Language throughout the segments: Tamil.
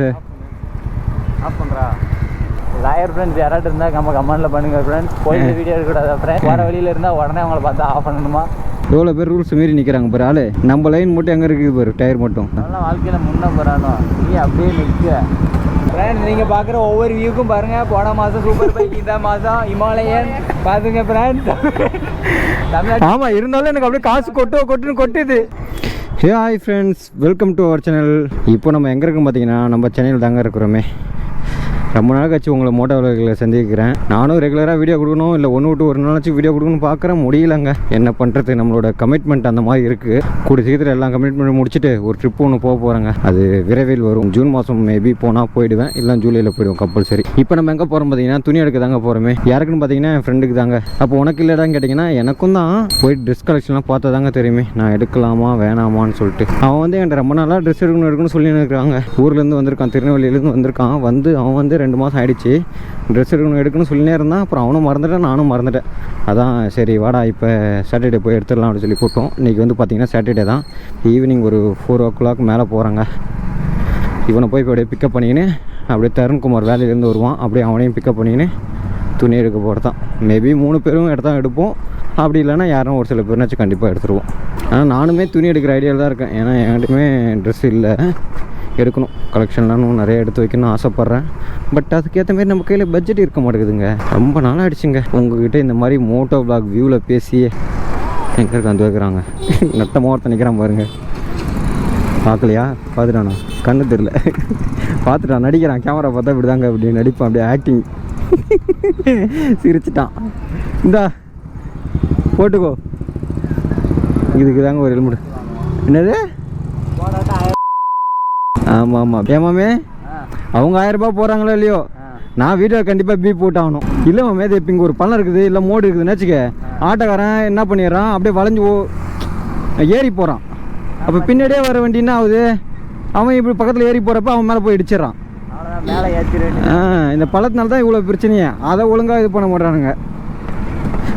சார் ஆஃப் பண்ணுறா லாயர் ஃப்ரெண்ட்ஸ் யாராவது இருந்தால் நம்ம கமெண்ட்டில் பண்ணுங்கள் ஃப்ரெண்ட்ஸ். போயிட்டு வீடியோ எடுக்கக்கூடாது ஃப்ரெண்ட்ஸ். வர வழியில் இருந்தால் உடனே அவங்கள பார்த்து ஆஃப் பண்ணணுமா? எவ்வளோ பேர் ரூல்ஸ் மீறி நிற்கிறாங்க பாரு ஆளு. நம்ம லைன் மட்டும் எங்கே இருக்குது பாரு, டயர் மட்டும். அதெல்லாம் வாழ்க்கையில் முன்னே போகிறானோ நீ அப்படியே நிற்க ஃப்ரெண்ட்ஸ். நீங்கள் பார்க்குற ஒவ்வொரு வியூக்கும் பாருங்கள். போன மாதம் சூப்பர் பைக், இந்த மாதம் ஹிமாலயன் பார்த்துங்க ஃப்ரெண்ட்ஸ். ஆமாம், இருந்தாலும் எனக்கு அப்படியே காசு கொட்டுன்னு கொட்டுது. Hey hi friends, welcome to our channel. இப்போ நம்ம எங்கே இருக்கோம் பார்த்தீங்கன்னா, நம்ம சென்னையில் தாங்க இருக்கிறோமே. ரொம்ப நாள் கழிச்சு உங்களை மோட்டோ விளையாடுகளை சந்திக்கிறேன். நானும் ரெகுலராக வீடியோ கொடுக்கணும், இல்லை ஒன்று விட்டு ஒரு நாளாச்சும் வீடியோ கொடுக்கணும்னு பார்க்குறேன். முடியலங்க, என்ன பண்ணுறது, நம்மளோட கமிட்மெண்ட் அந்த மாதிரி இருக்குது. கூடிய சீக்கிரம் எல்லாம் கமிட்மெண்ட் முடிச்சுட்டு ஒரு ட்ரிப் ஒன்று போக போகிறேங்க. அது விரைவில் வரும். ஜூன் மாதம் மேபி போனால் போயிடுவேன், இல்லை ஜூலையில் போயிடுவோம் கம்பல்சரி. இப்போ நம்ம எங்கே போகிறோம் பார்த்தீங்கன்னா, துணி எடுக்க தாங்க போகிறோமே. யாருக்குன்னு பார்த்தீங்கன்னா என் ஃப்ரெண்டுக்கு தாங்க. அப்போ உனக்கு இல்லைடான்னு கேட்டிங்கன்னா, எனக்கும் தான். போயிட்டு ட்ரெஸ் கலெக்ஷன்லாம் பார்த்தா தாங்க தெரியுமே நான் எடுக்கலாமா வேணாமான்னு சொல்லிட்டு. அவன் வந்து என்கிட்ட ரொம்ப நாளாக ட்ரெஸ் எடுக்கணும்னு சொல்லி இருக்கிறாங்க. ஊர்லேருந்து வந்திருக்கான், திருநெல்வேலியிலேருந்து வந்திருக்கான். அவன் வந்து 2 மாதம் ஆகிடுச்சு. ட்ரெஸ் எடுக்கணும்னு சொல்லினே இருந்தான். அப்புறம் அவனும் மறந்துட்டேன், நானும் மறந்துட்டேன். அதான் சரி வாடா இப்போ சாட்டர்டே போய் எடுத்துடலாம் அப்படின்னு சொல்லி போட்டோம். இன்றைக்கி வந்து பார்த்திங்கன்னா சாட்டர்டே தான். ஈவினிங் ஒரு 4 o'clock மேலே போகிறாங்க. இவனை போய் அப்படியே பிக்கப் பண்ணிக்கின்னு அப்படியே தருண்குமார் வேலையிலேருந்து வருவான். அப்படியே அவனையும் பிக்கப் பண்ணிக்கின்னு துணி எடுக்க போகிறதான். மேபி 3 பேரும் எடுத்தால் எடுப்போம். அப்படி இல்லைன்னா யாரும் ஒரு சில பேர்னாச்சும் கண்டிப்பாக எடுத்துருவோம். ஆனால் நானுமே துணி எடுக்கிற ஐடியாவில் தான் இருக்கேன். ஏன்னா என்கிட்டயுமே ட்ரெஸ் இல்லை, எடுக்கணும். கலெக்ஷன்லாம் நிறைய எடுத்து வைக்கணும்னு ஆசைப்பட்றேன். பட் அதுக்கேற்ற மாதிரி நம்ம கையில் பட்ஜெட் இருக்க மாட்டேங்குதுங்க. ரொம்ப நாளாக ஆகிடுச்சுங்க உங்ககிட்ட இந்த மாதிரி மோட்டோ விளாக் வியூவில் பேசியே. எங்கே இருக்க வந்து வைக்கிறாங்க நட்டமாக ஒருத்த நிற்கிறான் பாருங்க. பார்க்கலையா? பார்த்துட்டானா? கண்ணு தெரில. பார்த்துட்டான், நடிக்கிறான். கேமரா பார்த்தா இப்படி தாங்க அப்படி நடிப்பான், அப்படியே ஆக்டிங். சிரிச்சிட்டான். இந்தா போட்டுக்கோ. இதுக்கு தாங்க ஒரு ஹெல்மெட். என்னது? ஆமாம் ஆமாம். ஏமாமே அவங்க 1000 ரூபாய் போகிறாங்களோ இல்லையோ, நான் வீடியோ கண்டிப்பாக பீப் போட்டாகணும். இல்லை மாமே, இது இப்போ இங்கே ஒரு பள்ளம் இருக்குது, இல்லை மோடு இருக்குதுன்னு வச்சுக்க. ஆட்டோக்காரன் என்ன பண்ணிடுறான், அப்படியே வளைஞ்சு ஏறி போகிறான். அப்போ பின்னாடியே வர வண்டி என்ன ஆகுது, அவன் இப்படி பக்கத்தில் ஏறி போகிறப்ப அவன் மேலே போய் இடிச்சிடறான். மேலே ஏற்றிடுறேன். இந்த பள்ளத்தினால தான் இவ்வளோ பிரச்சனையே. அதை ஒழுங்காக இது பண்ண மாட்டானுங்க.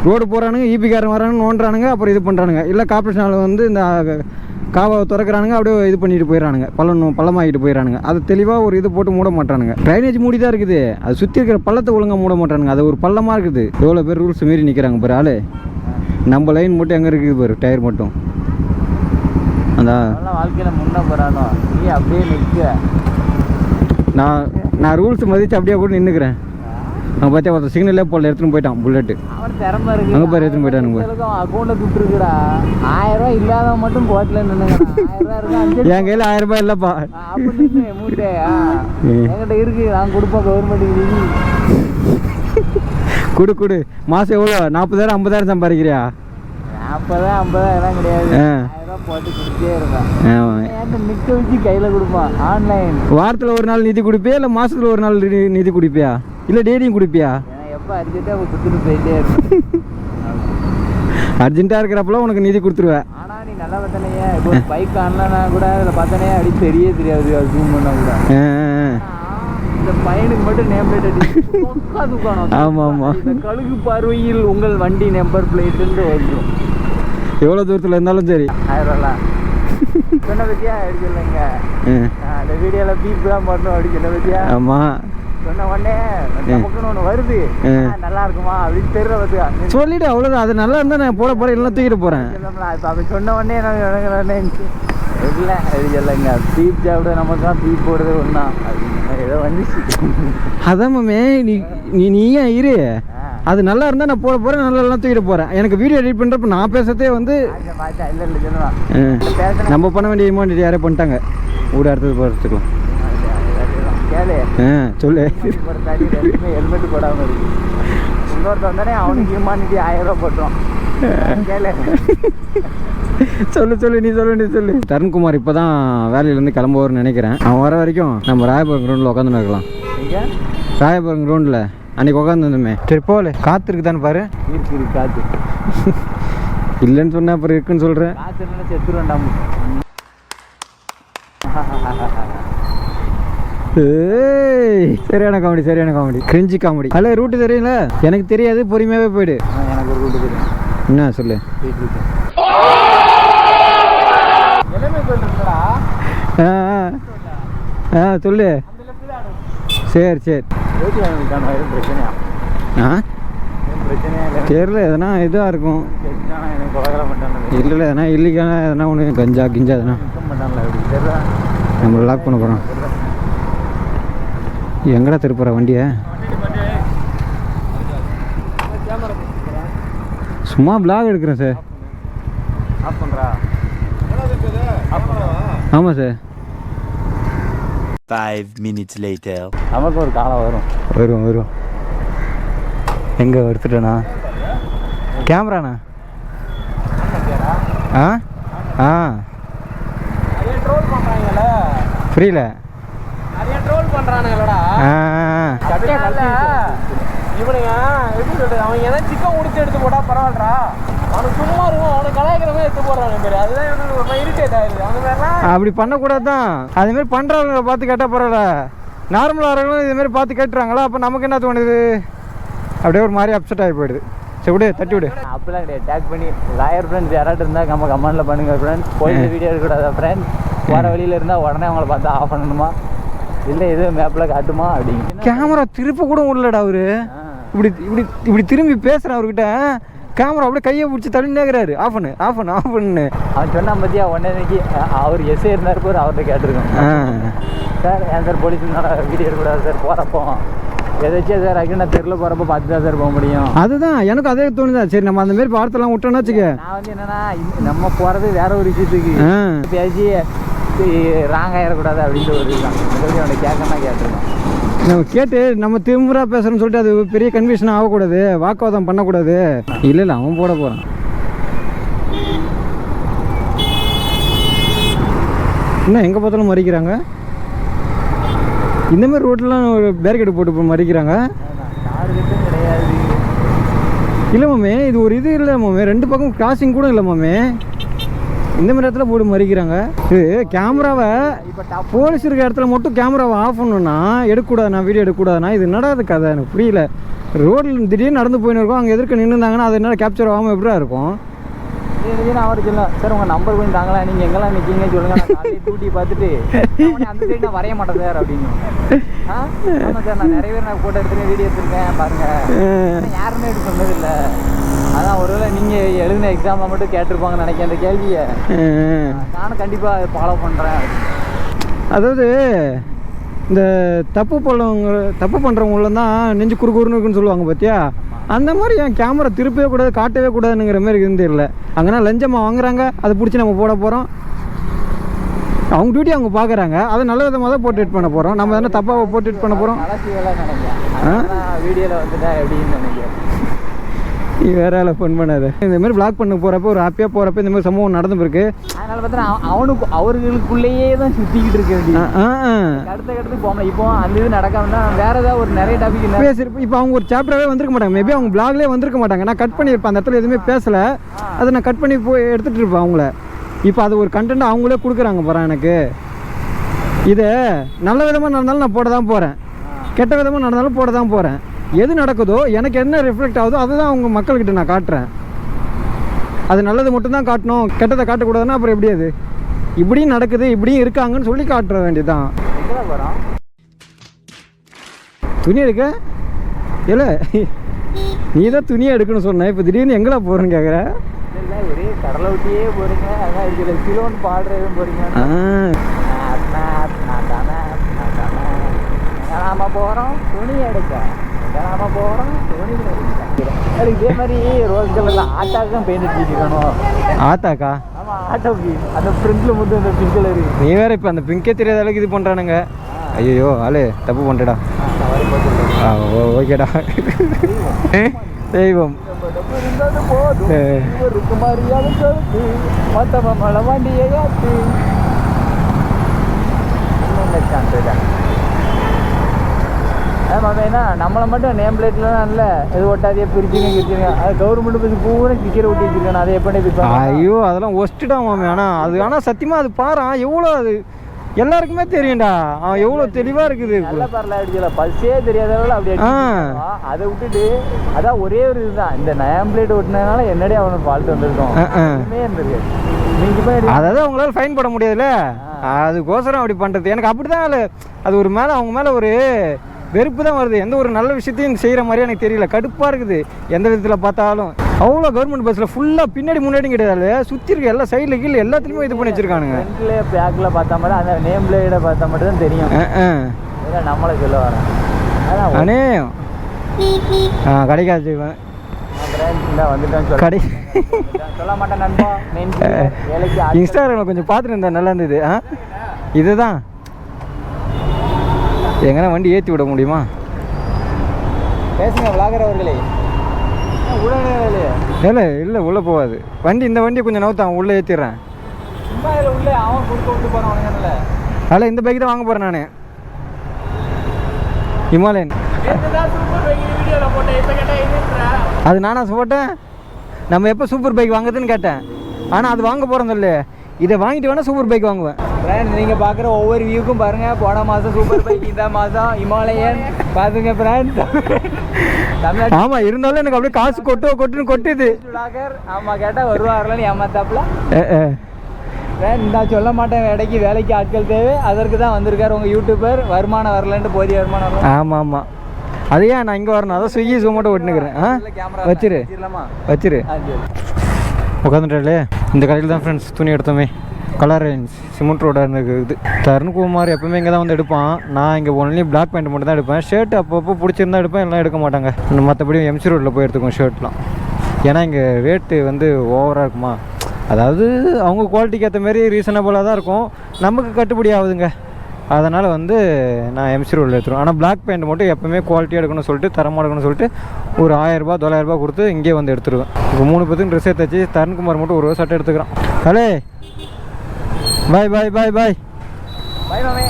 ரோடு போகிறானுங்க, ஈபிக்காரன் வரானுங்க, நோண்டுறானுங்க, அப்புறம் இது பண்ணுறானுங்க. இல்லை கார்பரேஷனில் வந்து இந்த காவை திறக்கிறானுங்க, அப்படியே இது பண்ணிட்டு போயிடறானுங்க, பள்ளமாகிட்டு போயிடறானுங்க. அது தெளிவாக ஒரு இது போட்டு மூட மாட்டானுங்க. ட்ரைனேஜ் மூடி தான் இருக்குது, அது சுற்றி இருக்கிற பள்ளத்தை ஒழுங்காக மூட மாட்டானுங்க. அது ஒரு பள்ளமாக இருக்குது. எவ்வளோ பேர் ரூல்ஸ் மீறி நிற்கிறாங்க பாரு ஆளு. நம்ம லைன் மட்டும் எங்கே இருக்குது பாரு, டயர் மட்டும். அந்த வாழ்க்கையில் முன்னே போகிறானோ நீ அப்படியே நிற்க. நான் ரூல்ஸ் மதித்து அப்படியே கூட நின்றுக்கிறேன். அவன் பார்த்தா ஒருத்தர் சிக்னலே போல எடுத்துன்னு போயிட்டான் புல்லட்டு. அவன் திறமை இருக்கு, அங்கே பேர் எடுத்துன்னு போயிட்டானுங்க. அக்கௌண்ட்டில் துட்டுருக்குடா. 1000 ரூபாய் இல்லாதவன் மட்டும் போட்டில் நின்னுங்க. 1000 ரூபாய் இருக்கா? என் கையில் 1000 ரூபாய் இல்லைப்பா. அப்படின்னு மூட்டையா என்கிட்ட இருக்கு, நான் கொடுப்பேன் கவர்மெண்ட்டுக்கு. கொடு மாதம் எவ்வளோ? 40,000 50,000 சம்பாதிக்கிறியா? 40,000 50,000 கிடையாது. 1000 ரூபாய் போட்டு கொடுத்தே இருக்கான். நிற்க வச்சு கையில் கொடுப்பான். ஆன்லைன் வாரத்தில் ஒரு நாள் நிதி கொடுப்பியா, இல்லை மாதத்தில் ஒரு நாள் நிதி கொடுப்பியா, இல்லை டெய்லியும் கொடுப்பியா? எப்போ அர்ஜென்ட்டாக கொடுத்துட்டு போயிட்டே இருக்கும். அர்ஜென்ட்டாக இருக்கிறப்பெல்லாம் உனக்கு நிதி கொடுத்துருவேன். ஆனால் நீ நல்லா பார்த்தானே, இப்போ பைக் ஆன்லைனா கூட அதில் பார்த்தானே அப்படி தெரியவே தெரியாது. ஜூம் பண்ணால் கூட இந்த பையனுக்கு மட்டும் நேம் பிளேட் அடி உட்காந்து. ஆமாம் ஆமாம். இந்த கழுகு பார்வையில் உங்கள் வண்டி நம்பர் பிளேட்டுன்னு வந்துடும். எவ்வளோ தூரத்தில் இருந்தாலும் சரி. 1000 ரூபாய் சொன்ன பற்றியா எடுக்கலைங்க. அந்த வீடியோவில் பீப் தான் பண்ணணும் அப்படி சொன்ன பற்றியா? ஆமாம். சொன்ன உடனே ஒன்று வருது, நல்லா இருக்குமா அப்படின்னு தெரியல பார்த்துக்கா சொல்லிவிடு, அவ்வளோதான். அது நல்லா இருந்தால் நான் போட போகிறேன், எல்லாம் தூக்கிட்டு போகிறேன். இப்போ அப்படி சொன்ன உடனே நான் இல்லை அது இல்லைங்க. பீப் சாப்பிட நமக்கு தான் பீப் போடுறது ஒன்றா ஏதோ வந்துச்சு. அதான் மாமே, நீ ஏன் இரு, அது நல்லா இருந்தால் நான் போட போகிறேன், நல்லா தூக்கிட்டு போகிறேன். எனக்கு வீடியோ எடிட் பண்ணுறப்ப நான் பேசுறதே வந்து நம்ம பண்ண வேண்டிய அமௌண்ட் யாரே பண்ணிட்டாங்க. ஊட அடுத்தது போகிறதுக்கலாம். சொல்லு. ஹெல்மெட் போடாமல் இருக்கு. இன்னொருத்த வந்தானே அவனுக்கு ஹியூமானிட்டி 1000 ரூபா போட்டோம். சொல்லு நீ சொல்லு. தருண்குமார் இப்போ தான் வேலையிலேருந்து கிளம்புவார்னு நினைக்கிறேன். அவன் வர வரைக்கும் நம்ம ராயபுரம் கிரௌண்டில் உட்காந்துன்னு இருக்கலாம். ராயபுரம் கிரௌண்டில் அன்றைக்கி உட்காந்துருந்தோமே. சரி போகல, காற்று இருக்குதான்னு பாரு. இருக்கு காற்று. இல்லைன்னு சொன்னால் அப்புறம் இருக்குன்னு சொல்கிறேன். காற்று இல்லைன்னா செத்துருவேண்டாம். சரியான காமெடி, கிரிஞ்சி காமெடி. அல்ல ரூட்டு தெரியல, எனக்கு தெரியாது, பொறுமையாகவே போயிடு. எனக்கு ஒரு ரூட்டு தெரியும். என்ன சொல்லு? சொல்லு. சரி சரி. பிரச்சனையா? பிரச்சனையா இல்லை. தெரியல, எதனா இதாக இருக்கும். எனக்கு கொலகலை பண்ணாங்க. இல்லை எதனா இல்லைக்கான எதனா ஒன்று கஞ்சா கிஞ்சா எதனா பண்ணாங்களா? எப்படி தெரியல. நம்ம லாக் பண்ண போகிறோம். எங்கடா திருப்புற வண்டியை? சும்மா பிளாக் எடுக்கிறேன் சார். ஆஃப் பண்ணுறா? ஆமாம் சார். 5 minutes later. நமக்கு ஒரு காலம் வரும். வரும் வரும். எங்கே எடுத்துட்டேண்ணா? கேமராண்ணா? ஆ ஆ நிறைய ட்ரோல் பண்ணுறாங்கல்ல. புரியல. நிறைய ட்ரோல் பண்ணுறானுங்களா? இவனுங்க எப்படி சொல்றது, அவன் ஏதாவது சிக்கன் உடிச்சு எடுத்து போட்டா பரவாயில்லடா, அவனுக்கு சும்மா இருக்கும், அவனுக்கு கலாய்க்கிற மாதிரி எடுத்து போடுறாங்க பேர். அதுதான் இவனுக்கு ரொம்ப இரிட்டேட் ஆயிடுது. அவனு வேணா அப்படி பண்ணக்கூடாது தான். அதுமாரி பண்ணுறவங்க பார்த்து கேட்டால் பரவாயில்ல. நார்மலாக வரவங்களும் இதுமாரி பார்த்து கேட்டுறாங்களா, அப்போ நமக்கு என்ன தோணுது? அப்படியே ஒரு மாதிரி அப்செட் ஆகி போயிடுது. சரி விடு, தட்டி விடு. அப்படிலாம் கிடையாது. டேக் பண்ணி லாயர் ஃப்ரெண்ட்ஸ் யாராவது இருந்தால் நம்ம கமெண்ட்டில் பண்ணுங்கள் ஃப்ரெண்ட்ஸ். போயிட்டு வீடியோ எடுக்கக்கூடாதா ஃப்ரெண்ட்ஸ்? போகிற வழியில் இருந்தால் உடனே அவங்கள பார்த்து ஆஃப் பண்ணணுமா, இல்லை எதுவும் மேப்பில் காட்டுமா அப்படிங்க. கேமரா திருப்ப கூட விடலடா அவரு. இப்படி இப்படி இப்படி திரும்பி பேசுகிறேன் அவர்கிட்ட. கேமரா அப்படியே கையை பிடிச்சி தள்ளி நேர்றாரு. ஆஃப் பண்ணு ஆஃப் பண்ணு ஆஃப் பண்ணு. அவன் சொன்னான் பற்றியா உடனே அவர் எஸ்ஏ இருந்தார் போர், அவர்கிட்ட கேட்டிருக்கோம். சார் ஏன் சார் போலீஸ் வீடியோ எடுக்கக்கூடாது சார், போகிறப்போ எதாச்சும் சார் அதுக்கு நான் தெருவில் போகிறப்ப பார்த்து தான் சார் போக முடியும். அதுதான் எனக்கு அதே தோணுதா. சரி நம்ம அந்த மாதிரி வார்த்தைலாம் விட்டோம்னா வச்சுக்க. நான் வந்து என்னன்னா நம்ம போகிறது வேற ஒரு விஷயத்துக்கு பேசி ராங் ஆயிடக்கூடாது அப்படின்ற ஒரு இதுதான். அவனை கேட்கணும் கேட்டிருக்கோம். நம்ம கேட்டு நம்ம திமுறா பேசுகிறோன்னு சொல்லிட்டு அது பெரிய கன்ஃபியூஷன் ஆகக்கூடாது, வாக்குவாதம் பண்ணக்கூடாது. இல்லை இல்லை அவன் போட போகிறான். இன்னும் எங்கே பார்த்தாலும் மறிக்கிறாங்க. இந்தமாதிரி ரோட்லாம் ஒரு பேரிகேடு போட்டு மறிக்கிறாங்க. கிடையாது. இல்லை மாமே, இது ஒரு இது இல்லை மாமே, ரெண்டு பக்கம் கிராசிங் கூட இல்லை மாமே. இந்த மாதிரி இடத்துல போட்டு மறிக்கிறாங்க. இது கேமராவை போலீஸ் இருக்கிற இடத்துல மட்டும் கேமராவை ஆஃப் பண்ணணும்னா எடுக்கக்கூடாதுண்ணா, வீடியோ எடுக்கக்கூடாதுண்ணா. இது என்னடா அது கதை? எனக்கு புரியல. ரோட்டில் திடீர்னு நடந்து போயின்னு இருக்கும், அங்கே எதிர்க்க நின்றுந்தாங்கன்னா அது என்ன கேப்சர் ஆகாமல் எப்படியா இருக்கும்? நான் அவர் சொல்லலாம் சார், உங்கள் நம்பர் கொஞ்சம் தாங்களா, நீங்கள் எங்கெல்லாம் நிற்கீங்க சொல்லுங்கள், நான் காலையில் டூட்டி பார்த்துட்டு அந்த சைடு நான் வரைய மாட்டேன் சார் அப்படின்னு. ஆமாம் சார், நான் நிறைய பேர் நான் ஃபோட்டோ எடுத்துருக்கேன், வீடியோ எடுத்துருக்கேன் பாருங்கள், யாருமே எடுத்து சொன்னதில்லை. அதான் ஒருவேளை நீங்கள் எழுதின எக்ஸாமில் மட்டும் கேட்டிருப்பாங்கன்னு நினைக்கிறேன் அந்த கேள்வியை. நானும் கண்டிப்பாக அதை ஃபாலோ பண்ணுறேன். அதாவது இந்த தப்பு பண்ணுறவங்கள தான் நெஞ்சு குறுகுறுன்னு இருக்குன்னு சொல்லுவாங்க பார்த்தியா? அந்த மாதிரி என் கேமரா திருப்பவே கூடாது, காட்டவே கூடாதுங்கிற மாதிரி இருந்து இல்லை. அங்கேனா லஞ்சமாக வாங்குறாங்க, அதை பிடிச்சி நம்ம போட போகிறோம். அவங்க டியூட்டி அவங்க பார்க்குறாங்க, அதை நல்ல விதமாக தான் போர்ட்ரேட் பண்ண போகிறோம். நம்ம என்ன தப்பாக போர்ட்ரேட் பண்ண போகிறோம்? வீடியோவில் வந்துட்டா எப்படின்னு நினைக்கிறேன். நீ வேற ஆளை ஃபோன் பண்ணாத. இந்த மாதிரி பிளாக் பண்ண போகிறப்ப ஒரு ஹாப்பியாக போகிறப்ப இந்த மாதிரி சம்பவம் நடந்துருக்கு. அதனால பார்த்தா அவர்களுக்குள்ளேயே தான் சுற்றிக்கிட்டு இருக்க வேண்டியது. அடுத்த கட்டத்துக்கு போகணும். இப்போ அந்த இது நடக்காமனா வேற ஏதாவது ஒரு நிறைய டாபிக் பேசிருப்போம். இப்போ அவங்க ஒரு சாப்டராகவே வந்திருக்க மாட்டாங்க, மேபி அவங்க பிளாக்லேயே வந்திருக்க மாட்டாங்க. நான் கட் பண்ணியிருப்பேன், அந்த இடத்துல எதுவுமே பேசலை, அதை நான் கட் பண்ணி போய் எடுத்துகிட்டு இருப்பேன் அவங்கள. இப்போ அது ஒரு கண்டென்ட் அவங்களே கொடுக்குறாங்க போகிறேன். எனக்கு இதை நல்ல விதமாக நடந்தாலும் நான் போட தான் போகிறேன், கெட்ட விதமாக நடந்தாலும் போட தான் போகிறேன். எது நடக்குதோ எனக்கு என்ன ரிஃப்ளெக்ட் ஆகுதோ அதை தான் அவங்க மக்கள்கிட்ட நான் காட்டுறேன். அது நல்லது மட்டும்தான் காட்டணும், கெட்டதை காட்டக்கூடாதுன்னா அப்புறம் எப்படி? அது இப்படியும் நடக்குது, இப்படியும் இருக்காங்கன்னு சொல்லி காட்டுற வேண்டியதுதான். துணி எடுக்க இல்லை, நீ தான் துணியை எடுக்கணும்னு சொன்ன. இப்போ திடீர்னு எங்கடா போகிறேன்னு கேட்குற? இல்லை ஒரே கடலை விட்டியே போகிறீங்க, அதான் இருக்கிற கிலோன்னு பாடுறதும் போகிறீங்க. நாம போகிறோம் துணி எடுக்க, நாம போகிறோம் துணி எடுக்க. இதே மாதிரி ரோஸ் கலரில் ஆட்டாக்கு தான் பெயிண்ட் அடிச்சிருக்கணும். ஆத்தாக்கா? ஆமாம், ஆட்டோக்கு அந்த ஃப்ரண்ட்டில் மட்டும் அந்த பிங்க் கலரு. நீ வேறு இப்போ அந்த பிங்கே தெரியாத அளவுக்கு இது பண்ணுறானுங்க. ஐயோ ஆளு தப்பு பண்ணுறடா. ஓகேடா, தெய்வம் ஏன்னா நம்மளை மட்டும் நேம் பிளேட்லாம் இல்லை இது ஒட்டாதே பிரிச்சுங்க. அது கவர்மெண்ட் பற்றி பூரா ஸ்டிக்கர் ஒட்டி வச்சிருக்கானு, அதை எப்படி? ஐயோ அதெல்லாம் ஒஸ்ட்டுடா மாமே. ஆனால் அது சத்தியமாக அது பாரு எவ்வளோ அது எல்லாருக்குமே தெரியும்டா அவன் எவ்வளோ தெளிவாக இருக்குது. நல்ல பரல அடிக்கல பல்ஸே தெரியாதவள அப்படி அதை விட்டுட்டு அதான் ஒரே ஒரு இதுதான் இந்த நயம் பிளேட் ஓட்டினதுனால என்னடி அவனுக்கு ஃபால்ட் வந்திருக்கும் இருந்திருக்கு. அதாவது அவங்களால ஃபைன் போட முடியாதுல்ல, அதுக்கோசரம் அப்படி பண்ணுறது. எனக்கு அப்படி தான் அது ஒரு மேலே அவங்க மேலே ஒரு வெறுப்பு தான் வருது. எந்த ஒரு நல்ல விஷயத்தையும் செய்கிற மாதிரி எனக்கு தெரியல, கடுப்பாக இருக்குது எந்த விதத்தில் பார்த்தாலும். அவ்வளோ கவர்மெண்ட் பஸ்ஸில் ஃபுல்லாக பின்னாடி முன்னாடி கிடையாது, சுற்றி இருக்க எல்லா சைடில் கீழே எல்லாத்துலேயுமே இது பண்ணி வச்சுருக்கானுங்க. ஃப்ரண்ட்லேயே பேக்கில் பார்த்தா மட்டும் அந்த நேம் பிளேடை பார்த்தா மட்டும் தான் தெரியும். நம்மளை சொல்ல வரேன் அண்ணே கடைக்காச்சு வந்துட்டேன் கடை சொல்ல மாட்டேன் நண்பா. வேலைக்கு இன்ஸ்டாகிராமில் கொஞ்சம் பார்த்துட்டு இருந்தேன், நல்லா இருந்தது. இதுதான் எங்கன்னா வண்டி ஏற்றி விட முடியுமா? பேசுங்க விளாகர் அவர்களே. இல்லை இல்லை உள்ளே போகாது வண்டி. இந்த வண்டியை கொஞ்சம் நவுத்தான் உள்ளே ஏற்றிடுறேன். சும்மா இதில் உள்ளே அவன் கொடுக்க விட்டு போகிறான் அவனுங்கல்ல. அதில் இந்த பைக் தான் வாங்க போகிறேன் நான், ஹிமாலயன். அது நானா போட்டேன். நம்ம எப்போ சூப்பர் பைக் வாங்குறதுன்னு கேட்டேன், ஆனால் அது வாங்க போகிறோம் இல்லை. இதை வாங்கிட்டு வேணால் சூப்பர் பைக் வாங்குவேன். ஃப்ரெண்ட் நீங்கள் பார்க்குற ஒவ்வொரு வியூக்கும் பாருங்கள், போன மாதம் சூப்பர் பைக், இந்த மாதம் ஹிமாலயன் பார்த்துங்க ஃப்ரெண்ட். ஆமாம், இருந்தாலும் எனக்கு அப்படியே காசு கொட்டுன்னு கொட்டுது. ஆமாம் கேட்டால் வருவார்கள்னு ஏமாத்தாப்புல. ஃப்ரெண்ட் நான் சொல்ல மாட்டேன், இடைக்கு வேலைக்கு ஆட்கள் தேவை, அதற்கு தான் வந்திருக்காரு உங்கள் யூடியூபர். வருமானம் வரலன்ட்டு போதிய வருமானம் வரல. ஆமாம் ஆமாம், அதையா நான் இங்கே வரணும், அதான் ஸ்விக்கி ஜொமேட்டோ ஓட்டுனுக்கிறேன். வச்சிரு உட்காந்துட்டாலே. இந்த கடையில் தான் ஃப்ரெண்ட்ஸ் துணி எடுத்தோமே, கலர் ரேஞ்ச் சிமெண்ட் ரோடாக இருக்குது. தருண்குமார் எப்பவுமே இங்கே தான் வந்து எடுப்பான். நான் இங்கே ஒன்லி பிளாக் பேண்ட் மட்டும் தான் எடுப்பேன். ஷர்ட் அப்பப்போ பிடிச்சிருந்தா எடுப்பேன், எல்லாம் எடுக்க மாட்டாங்க. மற்றபடி எம்சி ரோட்டில் போய் எடுத்துக்குவோம் ஷர்ட்லாம். ஏன்னா இங்கே ரேட்டு வந்து ஓவராக இருக்குமா, அதாவது அவங்க குவாலிட்டிக்கு ஏற்ற மாரி ரீசனபுளாக தான் இருக்கும், நமக்கு கட்டுப்படி ஆகுதுங்க. அதனால் வந்து நான் எம்சி ரோடில் எடுத்துருவேன். ஆனால் பிளாக் பேண்ட் மட்டும் எப்போவுமே குவாலிட்டியாக எடுக்கணும்னு சொல்லிட்டு, தரமாக எடுக்கணும்னு சொல்லிட்டு ஒரு 1000 900 கொடுத்து இங்கே வந்து எடுத்துருவேன். இப்போ 3 பேருக்கு ட்ரெஸ் எடுத்தாச்சு. தருண்குமார் மட்டும் ஒரு சட்டை எடுத்துக்கிறான். ஹலே பாய் பாய் பாய் பாய் பாய் மாமே.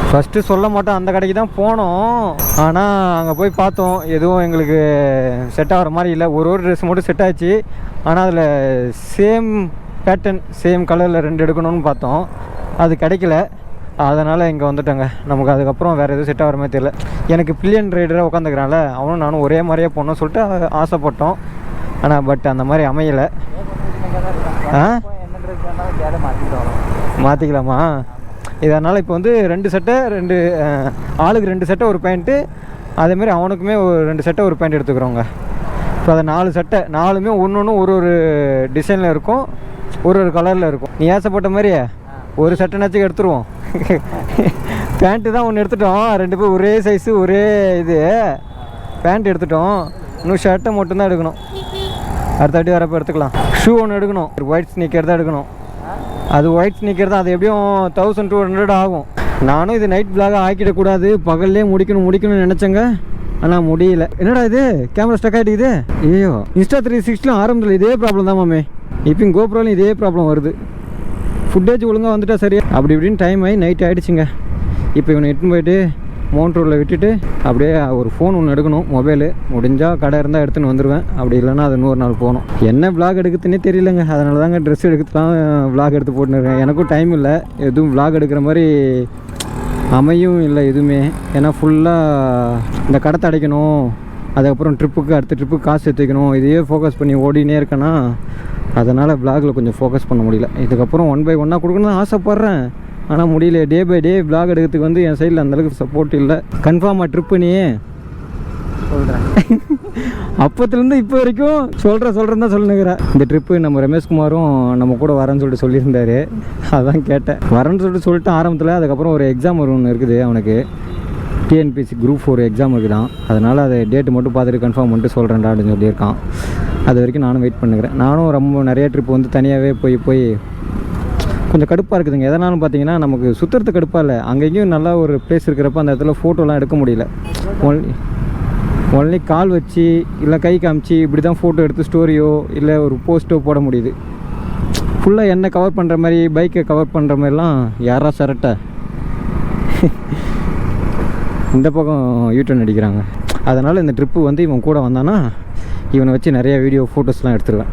ஃபஸ்ட்டு சொல்ல மாட்டோம், அந்த கடைக்கு தான் போனோம். ஆனால் அங்கே போய் பார்த்தோம், எதுவும் எங்களுக்கு செட் ஆகிற மாதிரி இல்லை. ஒரு ட்ரெஸ் மட்டும் செட் ஆச்சு, ஆனால் அதில் சேம் பேட்டர்ன் சேம் கலரில் 2 எடுக்கணும்னு பார்த்தோம், அது கிடைக்கல. அதனால் இங்கே வந்துட்டோங்க. நமக்கு அதுக்கப்புறம் வேறு எதுவும் செட் ஆகிற மாதிரி தெரியல. எனக்கு பில்லியன் ரைடராக உட்காந்துக்கிறான்ல, அவனும் நானும் ஒரே மாதிரியே போகணும்னு சொல்லிட்டு ஆசைப்பட்டோம். ஆனால் பட் அந்த மாதிரி அமையலை. மாற்றிக்கலாமா? இதனால் இப்போ வந்து 2 சட்டை, 2 ஆளுக்கு 2 சட்டை ஒரு பேண்ட்டு, அதேமாரி அவனுக்குமே ஒரு 2 சட்டை ஒரு பேண்ட் எடுத்துக்கிறோங்க. இப்போ அதை 4 சட்டை, 4மே ஒன்று ஒரு டிசைனில் இருக்கும், ஒரு கலரில் இருக்கும். நீ ஆசைப்பட்ட மாதிரி ஒரு சட்டைனாச்சும் எடுத்துருவோம். பேண்ட்டு தான் ஒன்று எடுத்துட்டோம், 2 பேர் ஒரே சைஸு ஒரே இது பேண்ட் எடுத்துட்டோம். இன்னும் ஷர்ட்டை மட்டும்தான் எடுக்கணும், அடுத்த வாட்டி வரப்போ எடுத்துக்கலாம். ஷூ ஒன்று எடுக்கணும், ஒயிட் ஸ்னீக்கர் தான் எடுக்கணும். அது ஒயிட் ஸ்னீக்கர் தான், அது எப்படியும் 1200 ஆகும். நானும் இது நைட் பிளாகாக ஆக்கிடக்கூடாது, பகல்லே முடிக்கணும்னு நினச்சேங்க, ஆனால் முடியல. என்னடா இது கேமரா ஸ்டக் ஆகிட்டு? ஐயோ, இன்ஸ்டா 360 ஆரம்பத்தில் இதே ப்ராப்ளம் தான் மாமே. இப்போ கோப்ரோலையும் இதே ப்ராப்ளம் வருது. ஃபுட்டேஜ் ஒழுங்காக வந்துட்டா சரியா, அப்படி இப்படின்னு டைம் ஆகி நைட் ஆகிடுச்சிங்க. இப்போ இவனை இட்டுன்னு போயிட்டு மவுண்ட் ரோடில் விட்டுட்டு அப்படியே ஒரு ஃபோன் ஒன்று எடுக்கணும், மொபைலு. முடிஞ்சால் கடை இருந்தால் எடுத்துன்னு வந்துடுவேன், அப்படி இல்லைன்னா அது 100 நாள் போகணும். என்ன விளாக் எடுக்குதுன்னே தெரியலங்க, அதனால தாங்க ட்ரெஸ் எடுத்துலாம் விளாக் எடுத்து போட்டுருக்கேன். எனக்கும் டைம் இல்லை, எதுவும் விளாக் எடுக்கிற மாதிரி அமையும் இல்லை எதுவுமே. ஏன்னா ஃபுல்லாக இந்த கடத்தை அடைக்கணும், அதுக்கப்புறம் ட்ரிப்புக்கு அடுத்த ட்ரிப்புக்கு காசு எடுத்து வைக்கணும், இதையே ஃபோக்கஸ் பண்ணி ஓடினே இருக்கேன்னா அதனால் விளாகில் கொஞ்சம் ஃபோக்கஸ் பண்ண முடியல. இதுக்கப்புறம் 1 by 1 கொடுக்கணும்னு ஆசைப்பட்றேன், ஆனால் முடியல. டே பை டே விளாக் எடுக்கிறதுக்கு வந்து என் சைடில் அந்தளவுக்கு சப்போர்ட் இல்லை. கன்ஃபார்மாக ட்ரிப்பு நீ சொல்கிறேன். அப்போத்துலேருந்து இப்போ வரைக்கும் சொல்கிறேன் தான் சொல்லுங்கிறேன். இந்த ட்ரிப்பு நம்ம ரமேஷ்குமாரும் நம்ம கூட வரேன்னு சொல்லியிருந்தார், அதான் கேட்டேன். வரேன்னு சொல்லிட்டு ஆரம்பத்தில். அதுக்கப்புறம் ஒரு எக்ஸாம் ஒன்று இருக்குது அவனுக்கு, டிஎன்பிசி குரூப் 4 எக்ஸாம் இருக்குதான். அதனால் அதை டேட்டு மட்டும் பார்த்துட்டு கன்ஃபார்ம் பண்ணிட்டு சொல்கிறேன்டா அப்படின்னு சொல்லியிருக்கான். அது வரைக்கும் நானும் வெயிட் பண்ணுறேன். நானும் ரொம்ப நிறைய ட்ரிப் வந்து தனியாகவே போய் கொஞ்சம் கடுப்பாக இருக்குதுங்க. எதனாலும் பார்த்தீங்கன்னா நமக்கு சுற்றுறது கடுப்பாக இல்லை, அங்கேயும் நல்லா ஒரு பிளேஸ் இருக்கிறப்ப அந்த இடத்துல ஃபோட்டோலாம் எடுக்க முடியல. ஒன்லி கால் வச்சு இல்லை கை காமிச்சு இப்படி தான் ஃபோட்டோ எடுத்து ஸ்டோரியோ இல்லை ஒரு போஸ்ட்டோ போட முடியுது. ஃபுல்லாக என்னை கவர் பண்ணுற மாதிரி, பைக்கை கவர் பண்ணுற மாதிரிலாம் யாரா சரட்டை இந்த பக்கம் யூட்டர்ன் அடிக்கிறாங்க. அதனால் இந்த ட்ரிப்பு வந்து இவன் கூட வந்தானா இவனை வச்சு நிறையா வீடியோ ஃபோட்டோஸ்லாம் எடுத்துருவேன்.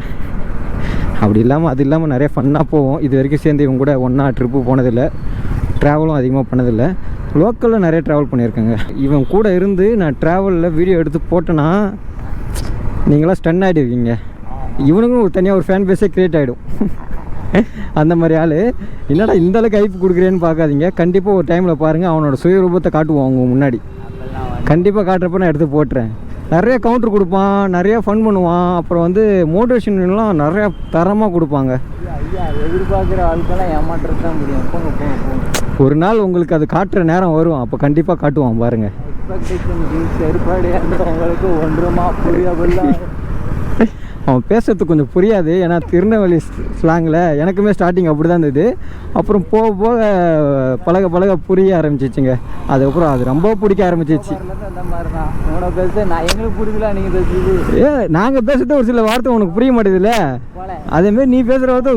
அப்படி இல்லாமல் அது இல்லாமல் நிறைய ஃபன்னாக போவோம். இது வரைக்கும் சேர்ந்து இவங்க கூட ஒன்றா ட்ரிப்பு போனதில்லை. ட்ராவலும் அதிகமாக பண்ணதில்லை. லோக்கலில் நிறைய ட்ராவல் பண்ணியிருக்கேங்க. இவன் கூட இருந்து நான் ட்ராவலில் வீடியோ எடுத்து போட்டேன்னா நீங்களாம் ஸ்டன் ஆகிடுவீங்க. இவனுக்கும் ஒரு தனியாக ஒரு ஃபேன் பேஸே க்ரியேட் ஆகிடும். அந்த மாதிரி ஆள். என்னடா இந்தளவுக்கு ஹைப் கொடுக்குறேன்னு பார்க்காதீங்க. கண்டிப்பாக ஒரு டைமில் பாருங்கள், அவனோட சுயரூபத்தை காட்டுவான் அவங்க முன்னாடி. கண்டிப்பாக காட்டுறப்ப நான் எடுத்து போட்டுறேன். நிறைய கவுண்டர் கொடுப்பான், நிறையா ஃபன் பண்ணுவான். அப்புறம் வந்து மோட்டிவேஷன்லாம் நிறையா தரமாக கொடுப்பாங்க. ஐயா எதிர்பார்க்குற ஆளுக்கெல்லாம் ஏமாற்றுறது தான் முடியும். போங்க போங்க போங்க. ஒரு நாள் உங்களுக்கு அது காட்டுற நேரம் வரும், அப்போ கண்டிப்பாக காட்டுவான் பாருங்கள். எக்ஸ்பெக்டேஷன் செருப்பாடு உங்களுக்கு ஒன்றுமா புரியவில்லை. அவன் பேசுறதுக்கு கொஞ்சம் புரியாது, ஏன்னா திருநெல்வேலி ஸ்லாங்கில் எனக்குமே ஸ்டார்டிங் அப்படி தான் இருந்தது. அப்புறம் போக போக பழக புரிய ஆரம்பிச்சிச்சுங்க. அதுக்கப்புறம் அது ரொம்ப பிடிக்க ஆரம்பிச்சிச்சு. அந்த மாதிரி தான் உன்னோட பேச நான் எங்களுக்கு புரியல, நீங்கள் பேசுறது நாங்கள் பேசுறது ஒரு சில வார்த்தை உனக்கு புரிய மாட்டேதுல்ல. அதேமாரி நீ பேசுகிற வார்த்தை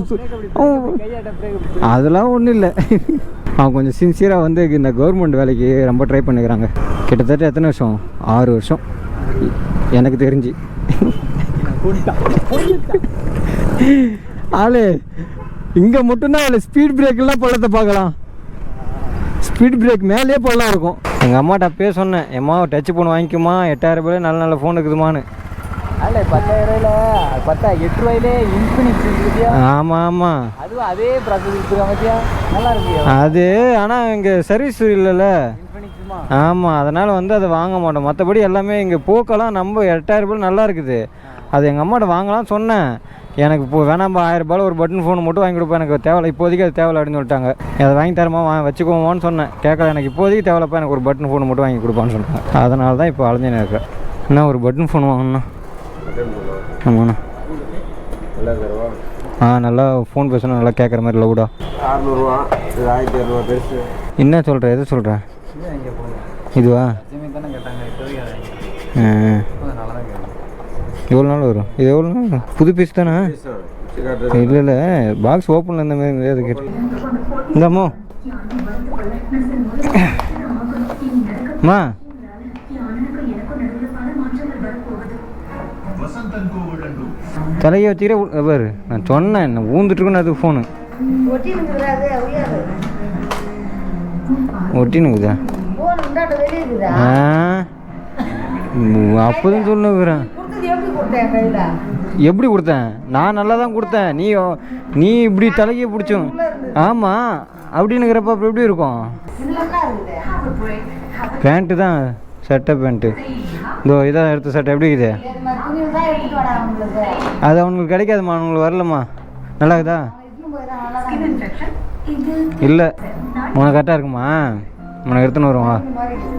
அதெல்லாம் ஒன்றும் இல்லை. அவன் கொஞ்சம் சின்சியராக வந்து இந்த கவர்மெண்ட் வேலைக்கு ரொம்ப ட்ரை பண்ணிக்கிறாங்க. கிட்டத்தட்ட எத்தனை வருஷம்? 6 வருஷம் எனக்கு தெரிஞ்சு. ஆளு இங்கே மட்டும்தான் அதில் ஸ்பீட் பிரேக்கெல்லாம் பள்ளத்தை பார்க்கலாம். ஸ்பீட் பிரேக் மேலேயே பள்ளம் இருக்கும். எங்கள் அம்மாட்ட அப்பயே சொன்னேன், எம்மா டச் ஃபோன் வாங்கிக்குமா, 8000 ரூபாய் நல்ல நல்ல ஃபோன் இருக்குதுமான்னு. அல்ல 10,000 8 ரூபாயிலே இன்ஃபினிக்ஸ் இருக்கியா? ஆமாம் ஆமாம், அதுவும் அதே ப்ராசஸ் இருக்குதா மத்தியா? நல்லா இருக்கு அது. ஆனால் இங்கே சர்வீஸ் இல்லைல்ல. இன்ஃபினிக்ஸுமா? ஆமாம், அதனால் வந்து அதை வாங்க மாட்டோம். மற்றபடி எல்லாமே இங்கே போக்கெல்லாம் நம்ம 8000 ரூபாய் நல்லா இருக்குது. அது எங்கள் அம்மாட்ட வாங்கலாம் சொன்னேன். எனக்கு இப்போ வேணாம்பா, 1000 ரூபாயில் ஒரு பட்டன் ஃபோன் மட்டும் வாங்கி கொடுப்பேன், எனக்கு தேவை இப்போதைக்கு அது தேவை அப்படின்னு சொல்லிட்டாங்க. அதை வாங்கி தரமா வச்சுக்கோமான்னு சொன்னேன். கேட்கல, எனக்கு இப்போதைக்கு தேவைப்பா, எனக்கு ஒரு பட்டன் ஃபோன் மட்டும் வாங்கி கொடுப்பான்னு சொன்னாங்க. அதனால தான் இப்போ அலைஞ்சேன்னு இருக்கேன். என்ன ஒரு பட்டன் ஃபோன் வாங்கணும்ண்ணா? ஆமாண்ணா, நல்லா ஃபோன் பேசணும், நல்லா கேட்குற மாதிரி லவுடா. 600 1200 பெருசு. என்ன சொல்கிற, எது சொல்கிற? இதுவா? எவ்வளோ நாள் வரும் இது? எவ்வளோ நாள் வரும்? புது பீஸ் தானே? இல்லை இல்லை, பாக்ஸ் ஓப்பனில் இந்த மாதிரி அதுக்கு இந்தாமோ அம்மா. தலையை வச்சுக்கிற பாரு, நான் சொன்னேன் என்ன ஊந்துட்டுருக்குன்னு அது ஃபோனு ஒட்டினுக்குதா? அப்போதான் சொல்லுங்கிறேன். எப்படி கொடுத்தேன்? நான் நல்லா தான் கொடுத்தேன். நீ இப்படி தலையை பிடிச்சோம். ஆமாம், அப்படின்னுங்கிறப்ப அப்போ எப்படி இருக்கும்? பேண்ட்டு தான், சட்டை பேண்ட்டு. இதோ இதான் எடுத்த சட்டை எப்படி இருக்குது? அது அவங்களுக்கு கிடைக்காதுமா, அவங்களுக்கு வரலம்மா. நல்லா இருக்குதா? இல்லை, உனக்கு கரெக்டாக இருக்குமா? உனக்கு எடுத்துன்னு வருவா.